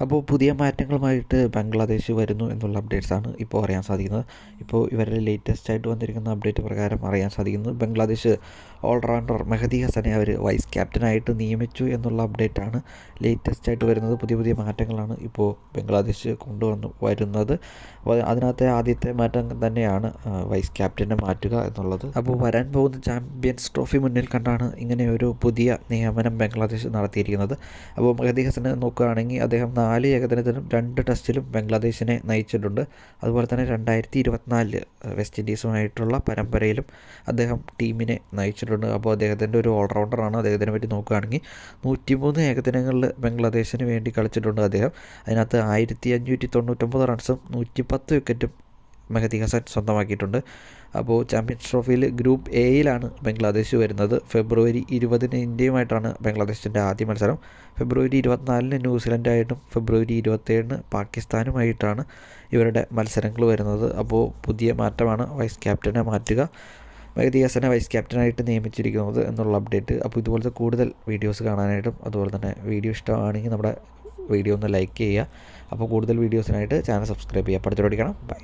അപ്പോൾ പുതിയ മാറ്റങ്ങളുമായിട്ട് ബംഗ്ലാദേശ് വരുന്നു എന്നുള്ള അപ്ഡേറ്റ്സാണ് ഇപ്പോൾ അറിയാൻ സാധിക്കുന്നത്. ഇപ്പോൾ ഇവരുടെ ലേറ്റസ്റ്റ് ആയിട്ട് വന്നിരിക്കുന്ന അപ്ഡേറ്റ് പ്രകാരം അറിയാൻ സാധിക്കുന്നത് ബംഗ്ലാദേശ് ഓൾറൗണ്ടർ മെഹദി ഹസനെ അവർ വൈസ് ക്യാപ്റ്റനായിട്ട് നിയമിച്ചു എന്നുള്ള അപ്ഡേറ്റാണ് ലേറ്റസ്റ്റ് ആയിട്ട് വരുന്നത്. പുതിയ പുതിയ മാറ്റങ്ങളാണ് ഇപ്പോൾ ബംഗ്ലാദേശ് വരുന്നത്. അപ്പോൾ അതിനകത്തെ ആദ്യത്തെ മാറ്റം തന്നെയാണ് വൈസ് ക്യാപ്റ്റനെ മാറ്റുക എന്നുള്ളത്. അപ്പോൾ വരാൻ പോകുന്ന ചാമ്പ്യൻസ് ട്രോഫി മുന്നിൽ കണ്ടാണ് ഇങ്ങനെ ഒരു പുതിയ നിയമനം ബംഗ്ലാദേശ് നടത്തിയിരിക്കുന്നത്. അപ്പോൾ മെഹദി ഹസനെ നോക്കുകയാണെങ്കിൽ അദ്ദേഹം 4 ഏകദിനത്തിലും 2 ടെസ്റ്റിലും ബംഗ്ലാദേശിനെ നയിച്ചിട്ടുണ്ട്. അതുപോലെ തന്നെ 2024 വെസ്റ്റ് ഇൻഡീസുമായിട്ടുള്ള പരമ്പരയിലും അദ്ദേഹം ടീമിനെ നയിച്ചിട്ടുണ്ട്. അപ്പോൾ അദ്ദേഹത്തിൻ്റെ ഒരു ഓൾറൗണ്ടറാണ്. അദ്ദേഹത്തിനെ പറ്റി നോക്കുകയാണെങ്കിൽ 103 ഏകദിനങ്ങളിൽ ബംഗ്ലാദേശിന് വേണ്ടി കളിച്ചിട്ടുണ്ട് അദ്ദേഹം. അതിനകത്ത് 1599 റൺസും 110 വിക്കറ്റും മെഹദി ഹസൻ സ്വന്തമാക്കിയിട്ടുണ്ട്. അപ്പോൾ ചാമ്പ്യൻസ് ട്രോഫിയിൽ ഗ്രൂപ്പ് എയിലാണ് ബംഗ്ലാദേശ് വരുന്നത്. ഫെബ്രുവരി 20 ഇന്ത്യയുമായിട്ടാണ് ബംഗ്ലാദേശിൻ്റെ ആദ്യ മത്സരം. ഫെബ്രുവരി 24 ന്യൂസിലൻഡായിട്ടും ഫെബ്രുവരി 27 പാകിസ്ഥാനുമായിട്ടാണ് ഇവരുടെ മത്സരങ്ങൾ വരുന്നത്. അപ്പോൾ പുതിയ മാറ്റമാണ് വൈസ് ക്യാപ്റ്റനെ മാറ്റുക, മെഹദി ഹസനെ വൈസ് ക്യാപ്റ്റനായിട്ട് നിയമിച്ചിരിക്കുന്നത് എന്നുള്ള അപ്ഡേറ്റ്. അപ്പോൾ ഇതുപോലത്തെ കൂടുതൽ വീഡിയോസ് കാണാനായിട്ടും അതുപോലെ തന്നെ വീഡിയോ ഇഷ്ടമാണെങ്കിൽ നമ്മുടെ വീഡിയോ ഒന്ന് ലൈക്ക് ചെയ്യുക. അപ്പോൾ കൂടുതൽ വീഡിയോസിനായിട്ട് ചാനൽ സബ്സ്ക്രൈബ് ചെയ്യുക. പഠിച്ചോടിക്കണം. ബൈ.